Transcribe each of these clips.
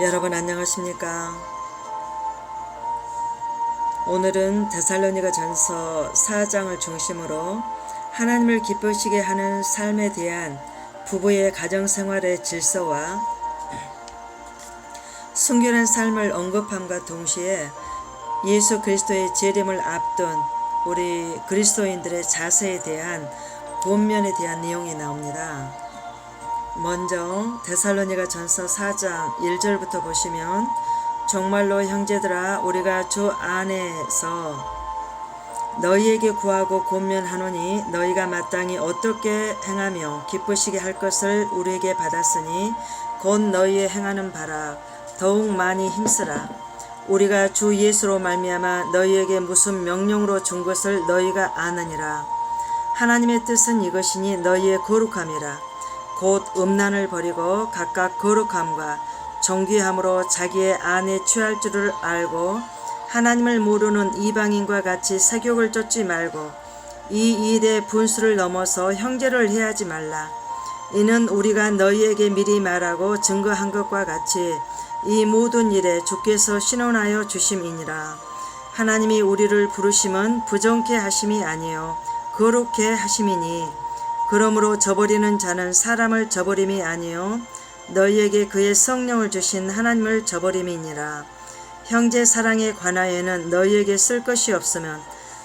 여러분 안녕하십니까? 오늘은 데살로니가 전서 4장을 중심으로 하나님을 기쁘시게 하는 삶에 대한 부부의 가정생활의 질서와 순결한 삶을 언급함과 동시에 예수 그리스도의 재림을 앞둔 우리 그리스도인들의 자세에 대한 본면에 대한 내용이 나옵니다. 먼저 데살로니가 전서 4장 1절부터 보시면 정말로 형제들아 우리가 주 안에서 너희에게 구하고 권면하노니 너희가 마땅히 어떻게 행하며 기쁘시게 할 것을 우리에게 받았으니 곧 너희의 행하는 바라 더욱 많이 힘쓰라. 우리가 주 예수로 말미암아 너희에게 무슨 명령으로 준 것을 너희가 아느니라. 하나님의 뜻은 이것이니 너희의 거룩함이라. 곧 음란을 버리고 각각 거룩함과 정귀함으로 자기의 안에 취할 줄을 알고 하나님을 모르는 이방인과 같이 세욕을 쫓지 말고 이 일의 분수를 넘어서 형제를 해하지 말라. 이는 우리가 너희에게 미리 말하고 증거한 것과 같이 이 모든 일에 주께서 신원하여 주심이니라. 하나님이 우리를 부르심은 부정케 하심이 아니요 거룩케 하심이니 그러므로 저버리는 자는 사람을 저버림이 아니요 너희에게 그의 성령을 주신 하나님을 저버림이니라. 형제 사랑에 관하여는 너희에게 쓸 것이 없으면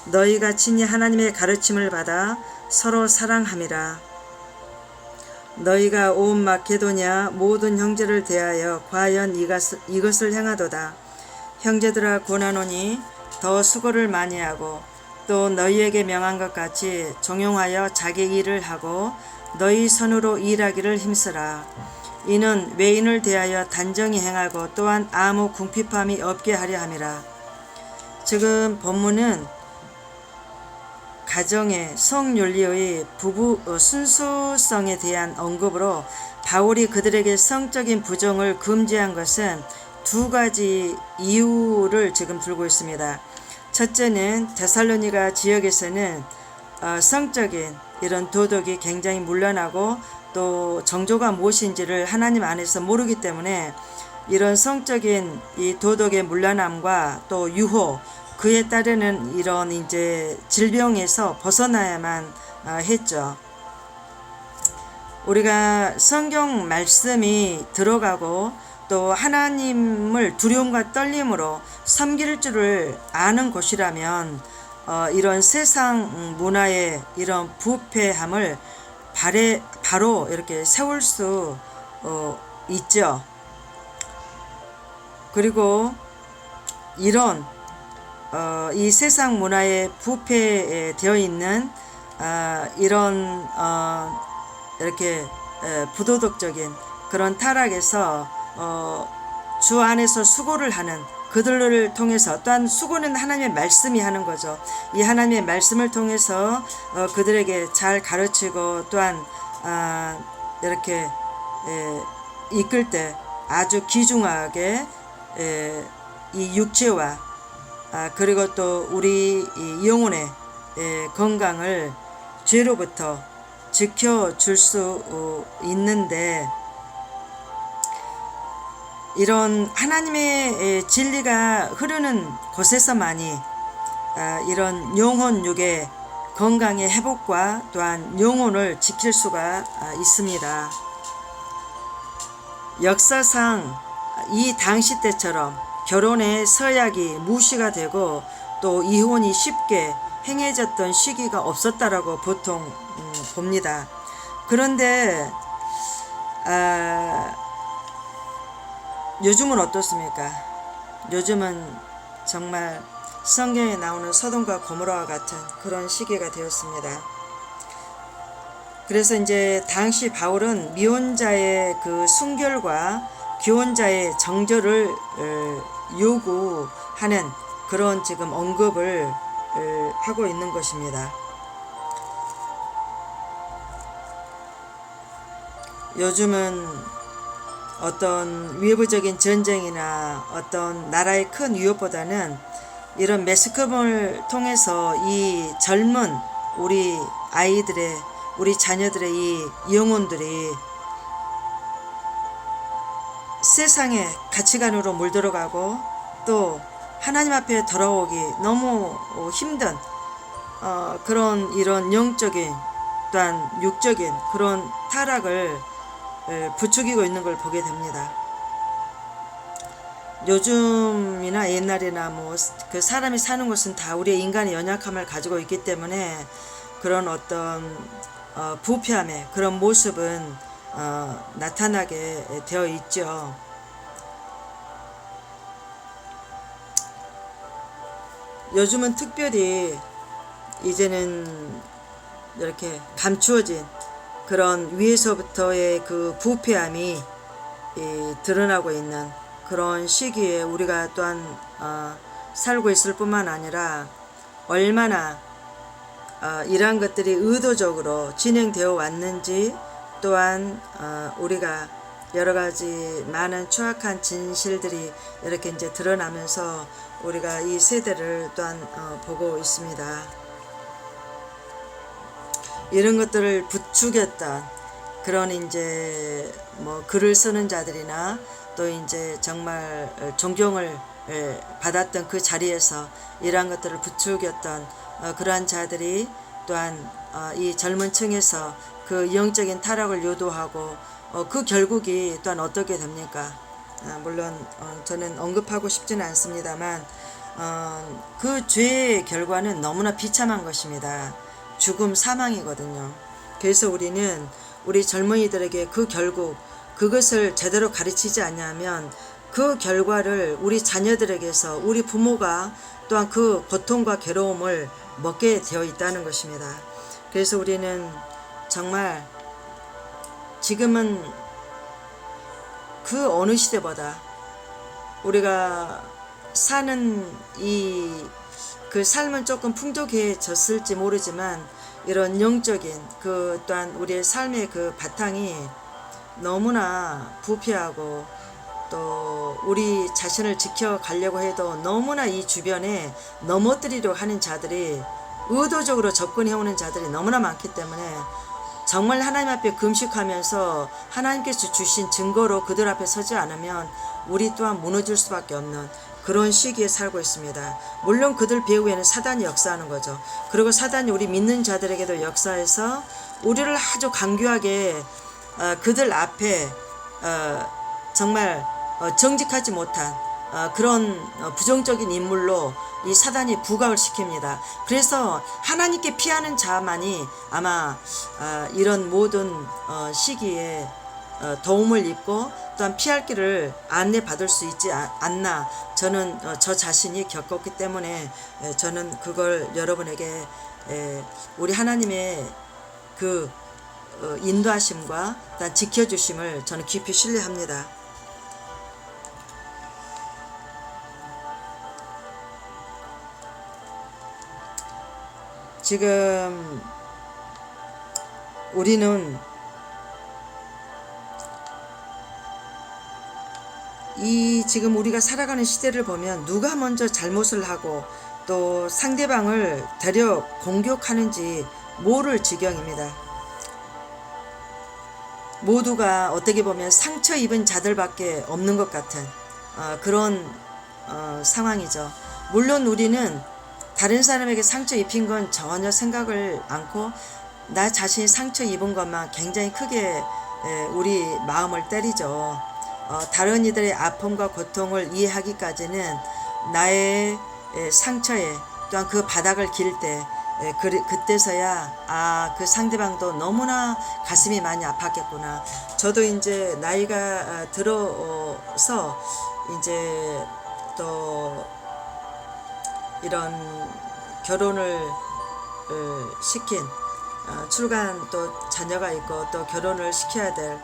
너희가 친히 하나님의 가르침을 받아 서로 사랑함이라. 너희가 온 마케도냐 모든 형제를 대하여 과연 이것을 행하도다. 형제들아 권하노니 더 수고를 많이 하고 또 너희에게 명한 것 같이 종용하여 자기 일을 하고 너희 손으로 일하기를 힘쓰라. 이는 외인을 대하여 단정히 행하고 또한 아무 궁핍함이 없게 하려 함이라. 지금 본문은 가정의 성윤리의 부부 순수성에 대한 언급으로 바울이 그들에게 성적인 부정을 금지한 것은 두 가지 이유를 지금 들고 있습니다. 첫째는 데살로니가 지역에서는 성적인 이런 도덕이 굉장히 문란하고 또 정조가 무엇인지를 하나님 안에서 모르기 때문에 이런 성적인 이 도덕의 문란함과 또 유호 그에 따르는 이런 이제 질병에서 벗어나야만 했죠. 우리가 성경 말씀이 들어가고 또 하나님을 두려움과 떨림으로 섬길 줄을 아는 곳이라면 이런 세상 문화의 이런 부패함을 바로 이렇게 세울 수 있죠. 그리고 이런 이 세상 문화에 부패되어 있는 이런 이렇게 부도덕적인 그런 타락에서 주 안에서 수고를 하는 그들을 통해서 또한 수고는 하나님의 말씀이 하는 거죠. 이 하나님의 말씀을 통해서 그들에게 잘 가르치고 또한 이렇게 이끌 때 아주 귀중하게 이 육체와 그리고 또 우리 영혼의 건강을 죄로부터 지켜줄 수 있는데 이런 하나님의 진리가 흐르는 곳에서만이 이런 영혼육의 건강의 회복과 또한 영혼을 지킬 수가 있습니다. 역사상 이 당시 때처럼 결혼의 서약이 무시가 되고 또 이혼이 쉽게 행해졌던 시기가 없었다라고 보통 봅니다. 그런데 요즘은 어떻습니까? 요즘은 정말 성경에 나오는 소돔과 고모라와 같은 그런 시기가 되었습니다. 그래서 이제 당시 바울은 미혼자의 그 순결과 기혼자의 정절을 요구하는 그런 지금 언급을 하고 있는 것입니다. 요즘은 어떤 외부적인 전쟁이나 어떤 나라의 큰 위협보다는 이런 매스컴을 통해서 이 젊은 우리 아이들의 우리 자녀들의 이 영혼들이 세상의 가치관으로 물들어가고 또 하나님 앞에 돌아오기 너무 힘든 그런 이런 영적인 또한 육적인 그런 타락을 부추기고 있는 걸 보게 됩니다. 요즘이나 옛날이나 뭐 그 사람이 사는 것은 다 우리의 인간의 연약함을 가지고 있기 때문에 그런 어떤 부패함의 그런 모습은 나타나게 되어 있죠. 요즘은 특별히 이제는 이렇게 감추어진 그런 위에서부터의 그 부패함이 드러나고 있는 그런 시기에 우리가 또한 살고 있을 뿐만 아니라 얼마나 이러한 것들이 의도적으로 진행되어 왔는지 또한 우리가 여러 가지 많은 추악한 진실들이 이렇게 이제 드러나면서 우리가 이 세대를 또한 보고 있습니다. 이런 것들을 부추겼던 그런 이제 뭐 글을 쓰는 자들이나 또 이제 정말 존경을 받았던 그 자리에서 이러한 것들을 부추겼던 그러한 자들이 또한 이 젊은 층에서 그 영적인 타락을 유도하고 그 결국이 또한 어떻게 됩니까? 물론 저는 언급하고 싶지는 않습니다만 그 죄의 결과는 너무나 비참한 것입니다. 죽음, 사망이거든요. 그래서 우리는 우리 젊은이들에게 그 결국 그것을 제대로 가르치지 않냐면 그 결과를 우리 자녀들에게서 우리 부모가 또한 그 고통과 괴로움을 먹게 되어 있다는 것입니다. 그래서 우리는 정말 지금은 그 어느 시대보다 우리가 사는 그 삶은 조금 풍족해졌을지 모르지만 이런 영적인 그 또한 우리의 삶의 그 바탕이 너무나 부패하고 또 우리 자신을 지켜가려고 해도 너무나 이 주변에 넘어뜨리려고 하는 자들이 의도적으로 접근해오는 자들이 너무나 많기 때문에 정말 하나님 앞에 금식하면서 하나님께서 주신 증거로 그들 앞에 서지 않으면 우리 또한 무너질 수밖에 없는 그런 시기에 살고 있습니다. 물론 그들 배후에는 사단이 역사하는 거죠. 그리고 사단이 우리 믿는 자들에게도 역사해서 우리를 아주 강교하게 그들 앞에 정말 정직하지 못한 그런 부정적인 인물로 이 사단이 부각을 시킵니다. 그래서 하나님께 피하는 자만이 아마 이런 모든 시기에 도움을 입고 또한 피할 길을 안내받을 수 있지 않나 저는 저 자신이 겪었기 때문에 저는 그걸 여러분에게 우리 하나님의 그 인도하심과 또한 지켜주심을 저는 깊이 신뢰합니다. 지금 우리는 지금 우리가 살아가는 시대를 보면 누가 먼저 잘못을 하고 또 상대방을 되려 공격하는지 모를 지경입니다. 모두가 어떻게 보면 상처 입은 자들밖에 없는 것 같은 그런 상황이죠. 물론 우리는 다른 사람에게 상처 입힌 건 전혀 생각을 않고 나 자신이 상처 입은 것만 굉장히 크게 우리 마음을 때리죠. 다른 이들의 아픔과 고통을 이해하기까지는 나의 상처에 또한 그 바닥을 길 때 그때서야 그 상대방도 너무나 가슴이 많이 아팠겠구나. 저도 이제 나이가 들어서 이제 또 이런 결혼을 시킨 출간 또 자녀가 있고 또 결혼을 시켜야 될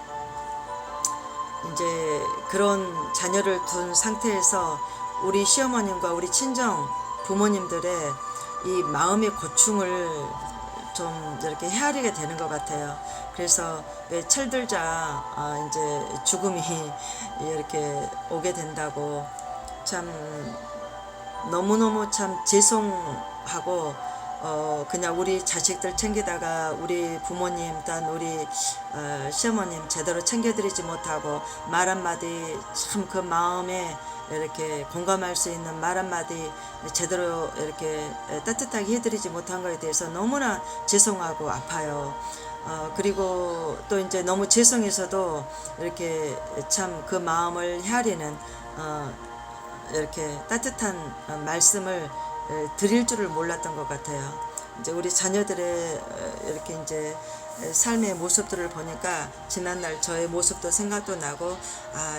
이제 그런 자녀를 둔 상태에서 우리 시어머님과 우리 친정 부모님들의 이 마음의 고충을 좀 이렇게 헤아리게 되는 것 같아요. 그래서 왜 철들자 이제 죽음이 이렇게 오게 된다고 참 너무너무 참 죄송하고 그냥 우리 자식들 챙기다가 우리 부모님 또한 우리 시어머님 제대로 챙겨드리지 못하고 말 한마디 참 그 마음에 이렇게 공감할 수 있는 말 한마디 제대로 이렇게 따뜻하게 해드리지 못한 것에 대해서 너무나 죄송하고 아파요. 그리고 또 이제 너무 죄송해서도 이렇게 참 그 마음을 헤아리는 이렇게 따뜻한 말씀을 드릴 줄을 몰랐던 것 같아요. 이제 우리 자녀들의 이렇게 이제 삶의 모습들을 보니까 지난날 저의 모습도 생각도 나고,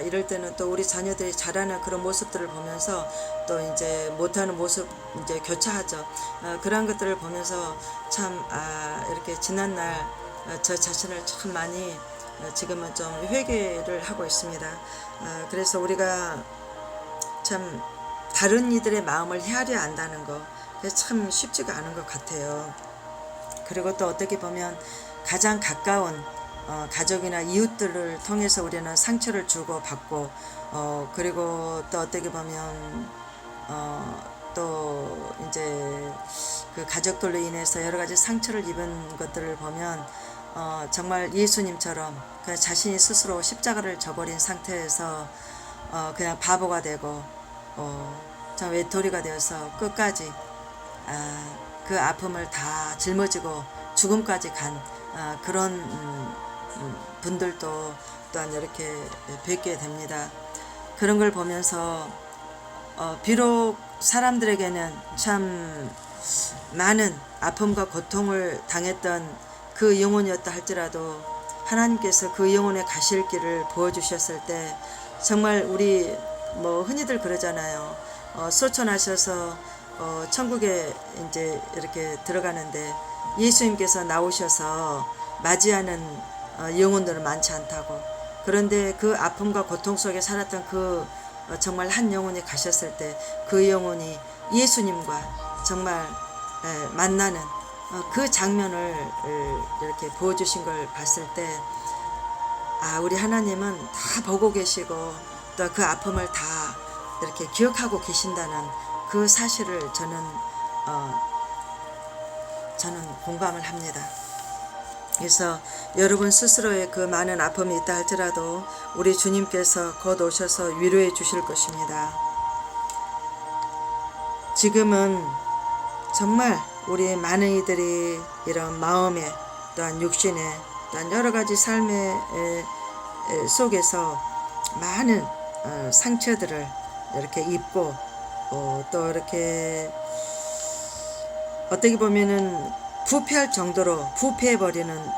이럴 때는 또 우리 자녀들이 자라는 그런 모습들을 보면서 또 이제 못하는 모습 이제 교차하죠. 그런 것들을 보면서 참 이렇게 지난날 저 자신을 참 많이 지금은 좀 회개를 하고 있습니다. 그래서 우리가 참 다른 이들의 마음을 헤아려야 한다는 거 참 쉽지가 않은 것 같아요. 그리고 또 어떻게 보면 가장 가까운 가족이나 이웃들을 통해서 우리는 상처를 주고 받고, 그리고 또 어떻게 보면 또 이제 그 가족들로 인해서 여러 가지 상처를 입은 것들을 보면 정말 예수님처럼 그냥 자신이 스스로 십자가를 져버린 상태에서 그냥 바보가 되고 참 외톨이가 되어서 끝까지 그 아픔을 다 짊어지고 죽음까지 간 그런 분들도 또한 이렇게 뵙게 됩니다. 그런 걸 보면서 비록 사람들에게는 참 많은 아픔과 고통을 당했던 그 영혼이었다 할지라도 하나님께서 그 영혼의 가실 길을 보여주셨을 때 정말 우리 뭐 흔히들 그러잖아요. 소천하셔서 천국에 이제 이렇게 들어가는데 예수님께서 나오셔서 맞이하는 영혼들은 많지 않다고. 그런데 그 아픔과 고통 속에 살았던 그 정말 한 영혼이 가셨을 때 그 영혼이 예수님과 정말 만나는 그 장면을 이렇게 보여주신 걸 봤을 때 우리 하나님은 다 보고 계시고 또 그 아픔을 다 이렇게 기억하고 계신다는 그 사실을 저는 공감을 합니다. 그래서 여러분 스스로의 그 많은 아픔이 있다 할지라도 우리 주님께서 곧 오셔서 위로해 주실 것입니다. 지금은 정말 우리 많은 이들이 이런 마음에 또한 육신에 또한 여러 가지 삶의 속에서 많은 상처들을 이렇게 입고 또 이렇게 어떻게 보면은 부패할 정도로 부패해버리는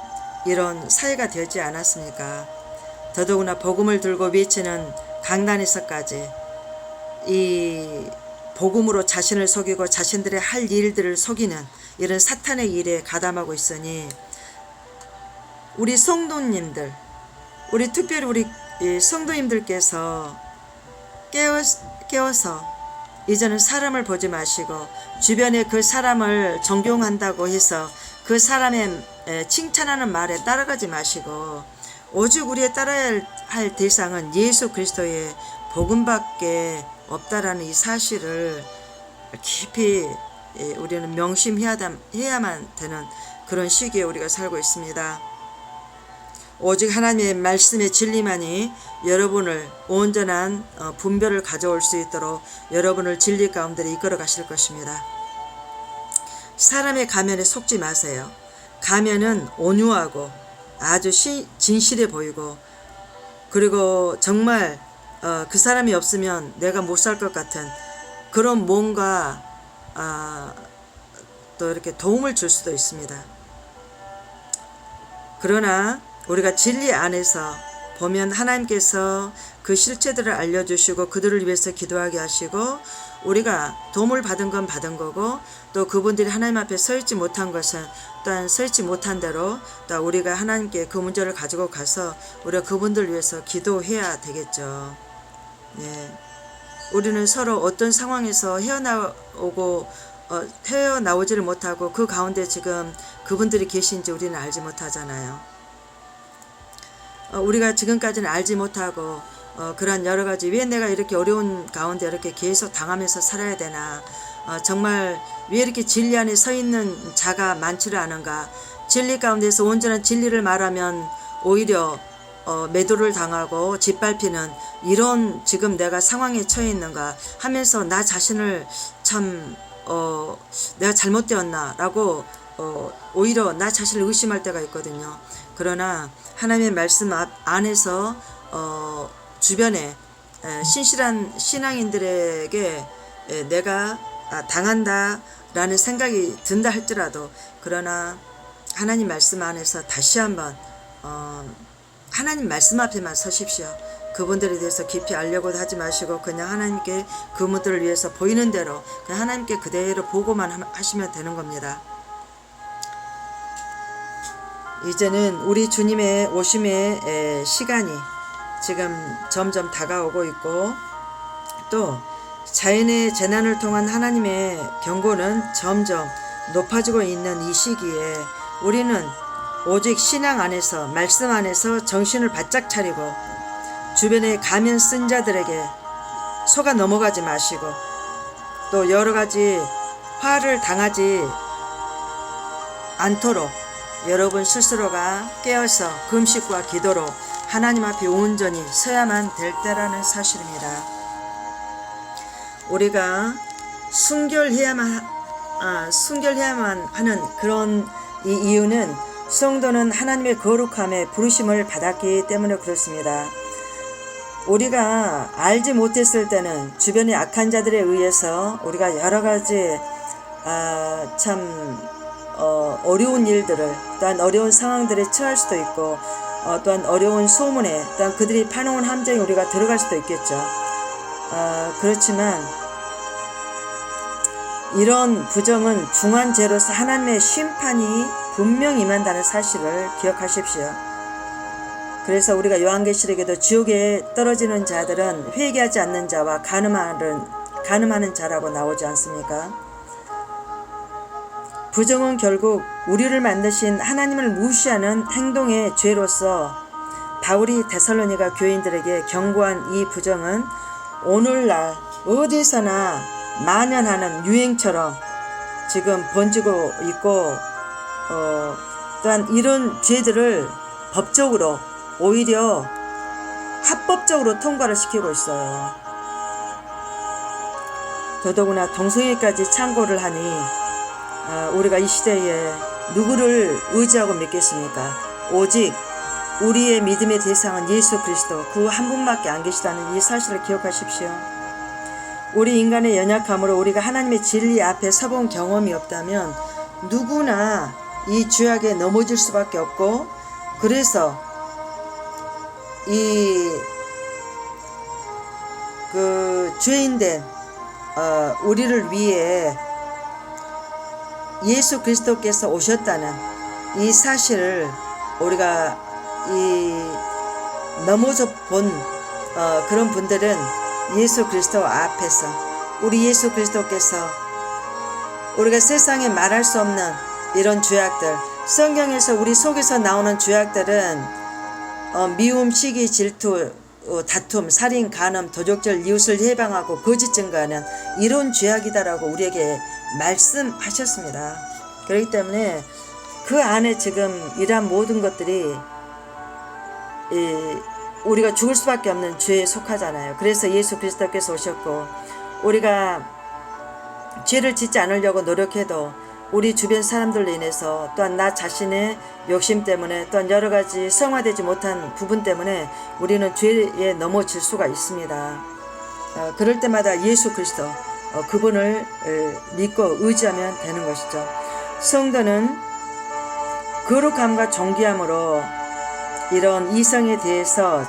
이런 사회가 되지 않았습니까? 더더구나 복음을 들고 외치는 강단에서까지 이 복음으로 자신을 속이고 자신들의 할 일들을 속이는 이런 사탄의 일에 가담하고 있으니 우리 성도님들, 우리 특별히 우리 성도님들께서 깨어서 이제는 사람을 보지 마시고 주변에 그 사람을 존경한다고 해서 그 사람의 칭찬하는 말에 따라가지 마시고 오직 우리의 따라야 할 대상은 예수 그리스도의 복음밖에 없다라는 이 사실을 깊이 우리는 명심해야만 되는 그런 시기에 우리가 살고 있습니다. 오직 하나님의 말씀의 진리만이 여러분을 온전한 분별을 가져올 수 있도록 여러분을 진리 가운데 이끌어 가실 것입니다. 사람의 가면에 속지 마세요. 가면은 온유하고 아주 진실해 보이고 그리고 정말 그 사람이 없으면 내가 못 살 것 같은 그런 뭔가 또 이렇게 도움을 줄 수도 있습니다. 그러나 우리가 진리 안에서 보면 하나님께서 그 실체들을 알려주시고 그들을 위해서 기도하게 하시고 우리가 도움을 받은 건 받은 거고 또 그분들이 하나님 앞에 서 있지 못한 것은 또한 서 있지 못한 대로 또 우리가 하나님께 그 문제를 가지고 가서 우리가 그분들 위해서 기도해야 되겠죠. 네. 우리는 서로 어떤 상황에서 헤어나오지를 못하고 그 가운데 지금 그분들이 계신지 우리는 알지 못하잖아요. 우리가 지금까지는 알지 못하고 그런 여러 가지 왜 내가 이렇게 어려운 가운데 이렇게 계속 당하면서 살아야 되나 정말 왜 이렇게 진리 안에 서 있는 자가 많지를 않은가. 진리 가운데서 온전한 진리를 말하면 오히려 매도를 당하고 짓밟히는 이런 지금 내가 상황에 처해 있는가 하면서 나 자신을 참 내가 잘못되었나 라고 오히려 나 자신을 의심할 때가 있거든요. 그러나 하나님의 말씀 안에서 주변에 신실한 신앙인들에게 내가 당한다 라는 생각이 든다 할지라도, 그러나 하나님 말씀 안에서 다시 한번 하나님 말씀 앞에만 서십시오. 그분들에 대해서 깊이 알려고 하지 마시고 그냥 하나님께 그분들을 위해서 보이는 대로 그냥 하나님께 그대로 보고만 하시면 되는 겁니다. 이제는 우리 주님의 오심의 시간이 지금 점점 다가오고 있고, 또 자연의 재난을 통한 하나님의 경고는 점점 높아지고 있는 이 시기에 우리는 오직 신앙 안에서, 말씀 안에서 정신을 바짝 차리고 주변에 가면 쓴 자들에게 속아 넘어가지 마시고, 또 여러 가지 화를 당하지 않도록 여러분 스스로가 깨어서 금식과 기도로 하나님 앞에 온전히 서야만 될 때라는 사실입니다. 우리가 순결해야만 하는 그런 이 이유는 성도는 하나님의 거룩함에 부르심을 받았기 때문에 그렇습니다. 우리가 알지 못했을 때는 주변의 악한 자들에 의해서 우리가 여러 가지 어려운 일들을, 또한 어려운 상황들에 처할 수도 있고, 또한 어려운 소문에, 또한 그들이 파놓은 함정에 우리가 들어갈 수도 있겠죠. 그렇지만 이런 부정은 중한 죄로서 하나님의 심판이 분명히 임한다는 사실을 기억하십시오. 그래서 우리가 요한계시록에도 지옥에 떨어지는 자들은 회개하지 않는 자와 간음하는 자라고 나오지 않습니까? 부정은 결국 우리를 만드신 하나님을 무시하는 행동의 죄로서 바울이 데살로니가 교인들에게 경고한 이 부정은 오늘날 어디서나 만연하는 유행처럼 지금 번지고 있고, 또한 이런 죄들을 법적으로 오히려 합법적으로 통과를 시키고 있어요. 더더구나 동성애까지 창고를 하니 우리가 이 시대에 누구를 의지하고 믿겠습니까? 오직 우리의 믿음의 대상은 예수 그리스도, 그 한 분밖에 안 계시다는 이 사실을 기억하십시오. 우리 인간의 연약함으로 우리가 하나님의 진리 앞에 서본 경험이 없다면 누구나 이 죄악에 넘어질 수밖에 없고, 그래서 죄인된 우리를 위해 예수 그리스도께서 오셨다는 이 사실을 우리가 넘어져 본 그런 분들은 예수 그리스도 앞에서, 우리 예수 그리스도께서 우리가 세상에 말할 수 없는 이런 죄악들, 성경에서 우리 속에서 나오는 죄악들은 미움, 시기, 질투, 다툼, 살인, 간음, 도적질, 이웃을 해방하고 거짓 증거하는 이런 죄악이다라고 우리에게 말씀하셨습니다. 그렇기 때문에 그 안에 지금 이러한 모든 것들이 우리가 죽을 수밖에 없는 죄에 속하잖아요. 그래서 예수 그리스도께서 오셨고, 우리가 죄를 짓지 않으려고 노력해도 우리 주변 사람들로 인해서, 또한 나 자신의 욕심 때문에, 또한 여러 가지 성화되지 못한 부분 때문에 우리는 죄에 넘어질 수가 있습니다. 그럴 때마다 예수 그리스도, 그분을 믿고 의지하면 되는 것이죠. 성도는 거룩함과 존귀함으로 이런 이성에 대해서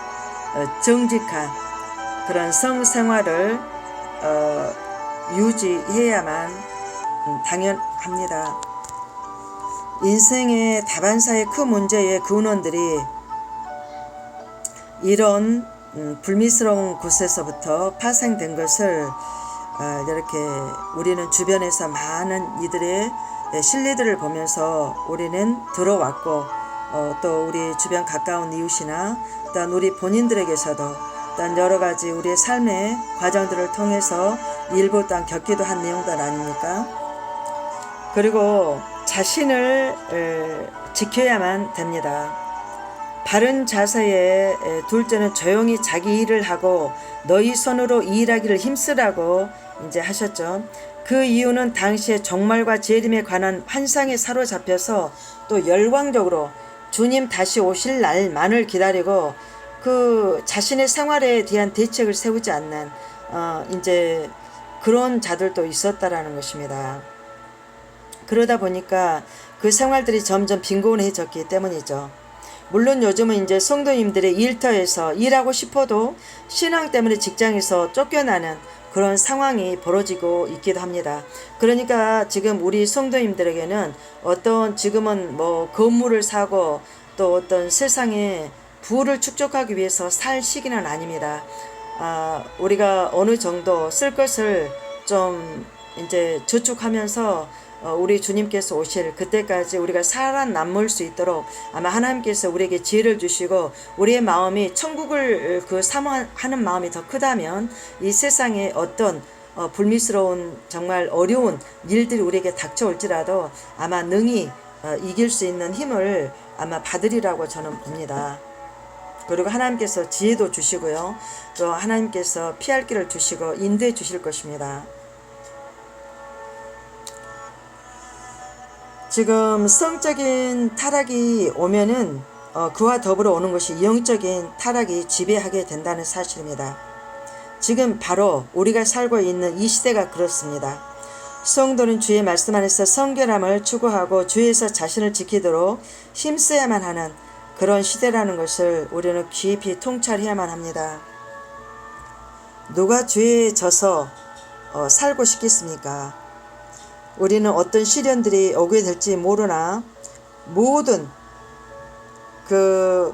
정직한 그런 성생활을 유지해야만 당연합니다. 인생의 다반사의 큰 문제의 근원들이 이런 불미스러운 곳에서부터 파생된 것을 이렇게 우리는 주변에서 많은 이들의 신뢰들을 보면서 우리는 들어왔고, 또 우리 주변 가까운 이웃이나 또한 우리 본인들에게서도 일단 여러 가지 우리의 삶의 과정들을 통해서 일부 또한 겪기도 한 내용들 아닙니까? 그리고 자신을 지켜야만 됩니다. 바른 자세에 둘째는 조용히 자기 일을 하고 너희 손으로 일하기를 힘쓰라고 이제 하셨죠. 그 이유는 당시에 종말과 재림에 관한 환상에 사로잡혀서 또 열광적으로 주님 다시 오실 날만을 기다리고 그 자신의 생활에 대한 대책을 세우지 않는 이제 그런 자들도 있었다라는 것입니다. 그러다 보니까 그 생활들이 점점 빈곤해졌기 때문이죠. 물론 요즘은 이제 성도님들의 일터에서 일하고 싶어도 신앙 때문에 직장에서 쫓겨나는 그런 상황이 벌어지고 있기도 합니다. 그러니까 지금 우리 성도님들에게는 어떤 지금은 뭐 건물을 사고 또 어떤 세상에 부를 축적하기 위해서 살 시기는 아닙니다. 우리가 어느 정도 쓸 것을 좀 이제 저축하면서 우리 주님께서 오실 그때까지 우리가 살아남을 수 있도록 아마 하나님께서 우리에게 지혜를 주시고 우리의 마음이 천국을 그 사모하는 마음이 더 크다면 이 세상에 어떤 불미스러운 정말 어려운 일들이 우리에게 닥쳐올지라도 아마 능히 이길 수 있는 힘을 아마 받으리라고 저는 봅니다. 그리고 하나님께서 지혜도 주시고요. 또 하나님께서 피할 길을 주시고 인도해 주실 것입니다. 지금 성적인 타락이 오면은 그와 더불어 오는 것이 영적인 타락이 지배하게 된다는 사실입니다. 지금 바로 우리가 살고 있는 이 시대가 그렇습니다. 성도는 주의 말씀 안에서 성결함을 추구하고 주에서 자신을 지키도록 힘써야만 하는 그런 시대라는 것을 우리는 깊이 통찰해야만 합니다. 누가 죄에 져서 살고 싶겠습니까? 우리는 어떤 시련들이 오게 될지 모르나 모든 그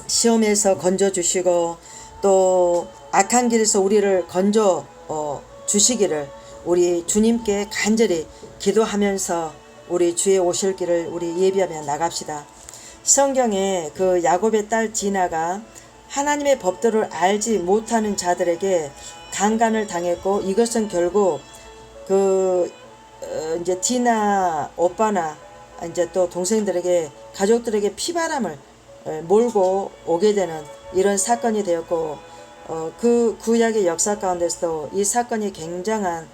시험에서 건져주시고 또 악한 길에서 우리를 건져 주시기를 우리 주님께 간절히 기도하면서 우리 주의 오실 길을 우리 예비하며 나갑시다. 성경에 그 야곱의 딸 디나가 하나님의 법도를 알지 못하는 자들에게 강간을 당했고 이것은 결국 그 이제 디나 오빠나 이제 또 동생들에게 가족들에게 피바람을 몰고 오게 되는 이런 사건이 되었고 그 구약의 역사 가운데서도 이 사건이 굉장한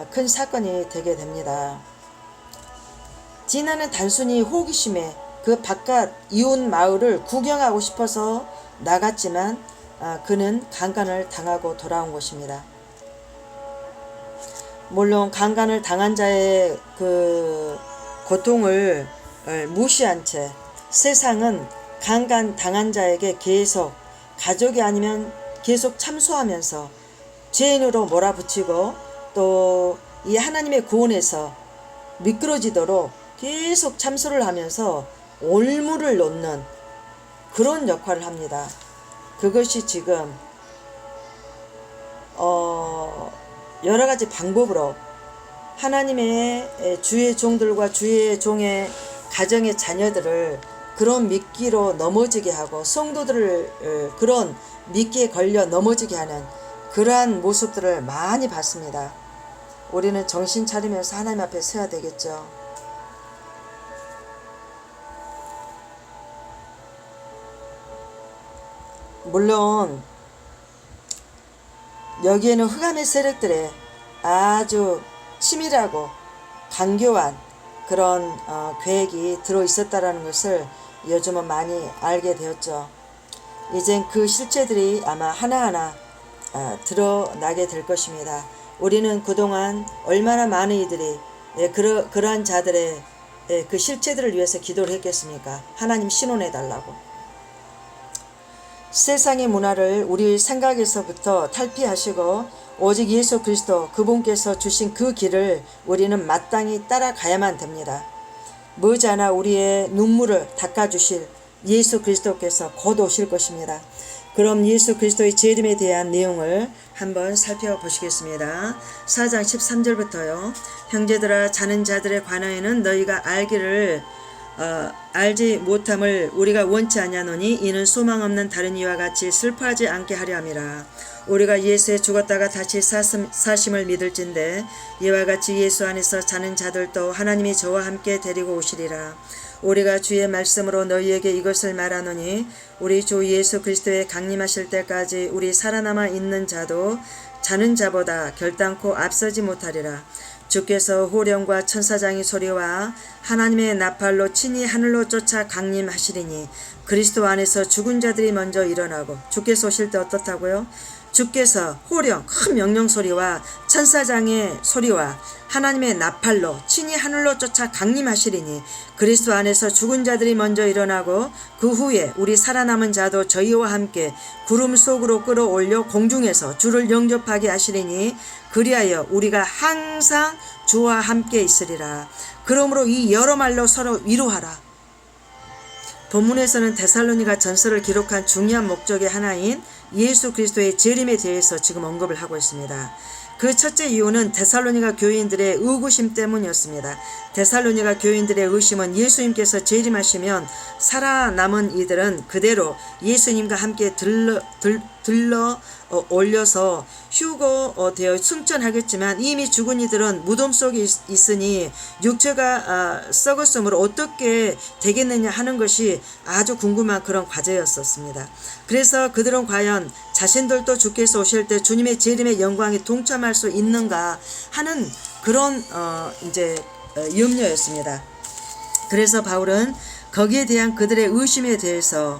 큰 사건이 되게 됩니다. 디나는 단순히 호기심에 그 바깥 이웃 마을을 구경하고 싶어서 나갔지만 그는 강간을 당하고 돌아온 것입니다. 물론 강간을 당한 자의 그 고통을 무시한 채 세상은 강간 당한 자에게 계속 가족이 아니면 계속 참소하면서 죄인으로 몰아붙이고 또 이 하나님의 구원에서 미끄러지도록 계속 참소를 하면서 올무를 놓는 그런 역할을 합니다. 그것이 지금 여러 가지 방법으로 하나님의 주의 종들과 주의 종의 가정의 자녀들을 그런 미끼로 넘어지게 하고 성도들을 그런 미끼에 걸려 넘어지게 하는 그러한 모습들을 많이 봤습니다. 우리는 정신 차리면서 하나님 앞에 서야 되겠죠. 물론 여기에는 흑암의 세력들의 아주 치밀하고 간교한 그런 계획이 들어있었다라는 것을 요즘은 많이 알게 되었죠. 이젠 그 실체들이 아마 하나하나 드러나게 될 것입니다. 우리는 그동안 얼마나 많은 이들이 그러한 자들의 그 실체들을 위해서 기도를 했겠습니까? 하나님 신원해 달라고. 세상의 문화를 우리 생각에서부터 탈피하시고 오직 예수 그리스도 그분께서 주신 그 길을 우리는 마땅히 따라가야만 됩니다. 머지않아 우리의 눈물을 닦아주실 예수 그리스도께서 곧 오실 것입니다. 그럼 예수 그리스도의 재림에 대한 내용을 한번 살펴보시겠습니다. 4장 13절부터요. 형제들아 자는 자들에 관하여는 너희가 알기를 알지 못함을 우리가 원치 아니하노니 이는 소망 없는 다른 이와 같이 슬퍼하지 않게 하려 함이라. 우리가 예수에 죽었다가 다시 사심을 믿을진대 이와 같이 예수 안에서 자는 자들도 하나님이 저와 함께 데리고 오시리라. 우리가 주의 말씀으로 너희에게 이것을 말하노니 우리 주 예수 그리스도의 강림하실 때까지 우리 살아남아 있는 자도 자는 자보다 결단코 앞서지 못하리라. 주께서 호령과 천사장의 소리와 하나님의 나팔로 친히 하늘로 쫓아 강림하시리니 그리스도 안에서 죽은 자들이 먼저 일어나고. 주께서 오실 때 어떻다고요? 주께서 호령 큰 명령 소리와 천사장의 소리와 하나님의 나팔로 친히 하늘로 쫓아 강림하시리니 그리스도 안에서 죽은 자들이 먼저 일어나고 그 후에 우리 살아남은 자도 저희와 함께 구름 속으로 끌어올려 공중에서 주를 영접하게 하시리니 그리하여 우리가 항상 주와 함께 있으리라. 그러므로 이 여러 말로 서로 위로하라. 본문에서는 데살로니가 전서를 기록한 중요한 목적의 하나인 예수 그리스도의 재림에 대해서 지금 언급을 하고 있습니다. 그 첫째 이유는 데살로니가 교인들의 의구심 때문이었습니다. 데살로니가 교인들의 의심은 예수님께서 재림하시면 살아남은 이들은 그대로 예수님과 함께 들러 올려서 휴거되어 승천하겠지만 이미 죽은 이들은 무덤 속에 있으니 육체가 썩었으므로 어떻게 되겠느냐 하는 것이 아주 궁금한 그런 과제였었습니다. 그래서 그들은 과연 자신들도 주께서 오실 때 주님의 재림의 영광에 동참할 수 있는가 하는 그런 염려였습니다. 그래서 바울은 거기에 대한 그들의 의심에 대해서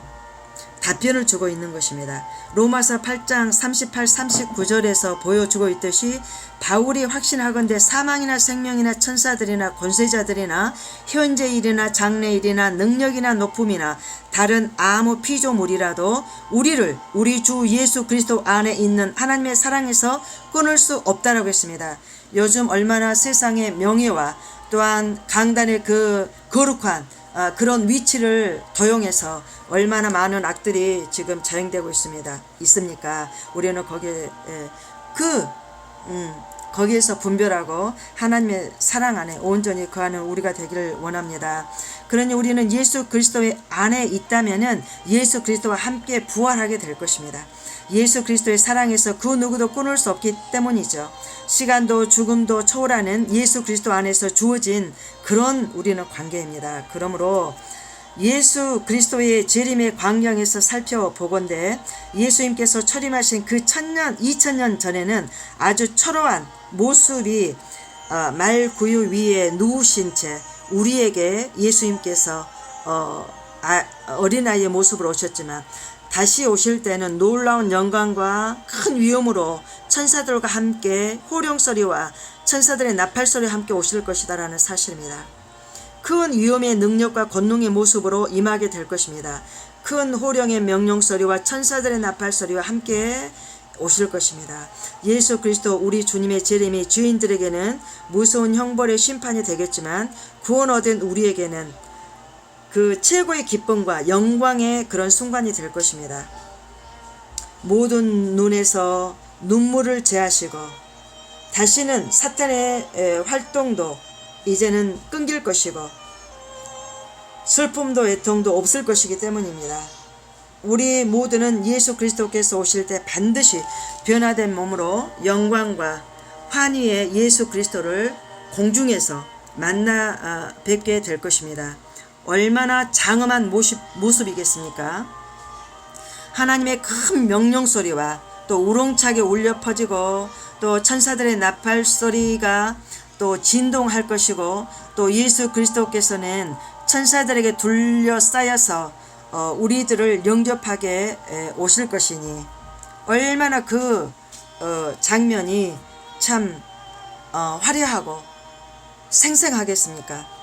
답변을 주고 있는 것입니다. 로마서 8장 38, 39절에서 보여주고 있듯이 바울이 확신하건대 사망이나 생명이나 천사들이나 권세자들이나 현재일이나 장래일이나 능력이나 높음이나 다른 아무 피조물이라도 우리를 우리 주 예수 그리스도 안에 있는 하나님의 사랑에서 끊을 수 없다라고 했습니다. 요즘 얼마나 세상의 명예와 또한 강단의 그 거룩한 그런 위치를 도용해서 얼마나 많은 악들이 지금 자행되고 있습니까? 우리는 거기에서 분별하고 하나님의 사랑 안에 온전히 거하는 우리가 되기를 원합니다. 그러니 우리는 예수 그리스도의 안에 있다면은 예수 그리스도와 함께 부활하게 될 것입니다. 예수 그리스도의 사랑에서 그 누구도 끊을 수 없기 때문이죠. 시간도 죽음도 초월하는 예수 그리스도 안에서 주어진 그런 우리는 관계입니다. 그러므로 예수 그리스도의 재림의 광경에서 살펴보건대 예수님께서 철임하신 그 1000년, 2000년 전에는 아주 초라한 모습이 말구유 위에 누우신 채 우리에게 예수님께서 어린아이의 모습으로 오셨지만 다시 오실 때는 놀라운 영광과 큰 위엄으로 천사들과 함께 호령소리와 천사들의 나팔소리와 함께 오실 것이다라는 사실입니다. 큰 위엄의 능력과 권능의 모습으로 임하게 될 것입니다. 큰 호령의 명령소리와 천사들의 나팔소리와 함께 오실 것입니다. 예수 그리스도 우리 주님의 재림이 죄인들에게는 무서운 형벌의 심판이 되겠지만 구원 얻은 우리에게는 그 최고의 기쁨과 영광의 그런 순간이 될 것입니다. 모든 눈에서 눈물을 제하시고 다시는 사탄의 활동도 이제는 끊길 것이고 슬픔도 애통도 없을 것이기 때문입니다. 우리 모두는 예수 그리스도께서 오실 때 반드시 변화된 몸으로 영광과 환희의 예수 그리스도를 공중에서 만나 뵙게 될 것입니다. 얼마나 장엄한 모습이겠습니까? 하나님의 큰 명령소리와 또 우렁차게 울려 퍼지고 또 천사들의 나팔소리가 또 진동할 것이고 또 예수 그리스도께서는 천사들에게 둘러싸여서 우리들을 영접하게 오실 것이니 얼마나 그 장면이 참 화려하고 생생하겠습니까?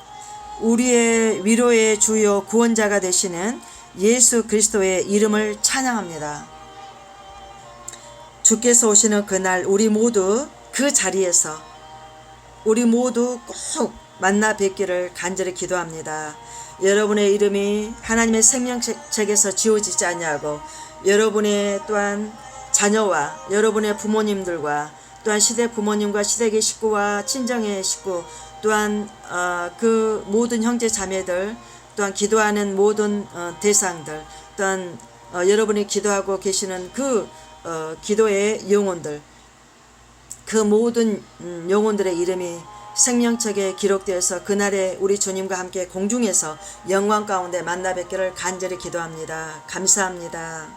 우리의 위로의 주요 구원자가 되시는 예수 그리스도의 이름을 찬양합니다. 주께서 오시는 그날 우리 모두 그 자리에서 우리 모두 꼭 만나 뵙기를 간절히 기도합니다. 여러분의 이름이 하나님의 생명책에서 지워지지 아니하고 여러분의 또한 자녀와 여러분의 부모님들과 또한 시댁 부모님과 시댁의 식구와 친정의 식구 또한 그 모든 형제 자매들 또한 기도하는 모든 대상들, 또한 여러분이 기도하고 계시는 그 기도의 영혼들, 그 모든 영혼들의 이름이 생명책에 기록되어서 그날에 우리 주님과 함께 공중에서 영광 가운데 만나 뵙기를 간절히 기도합니다. 감사합니다.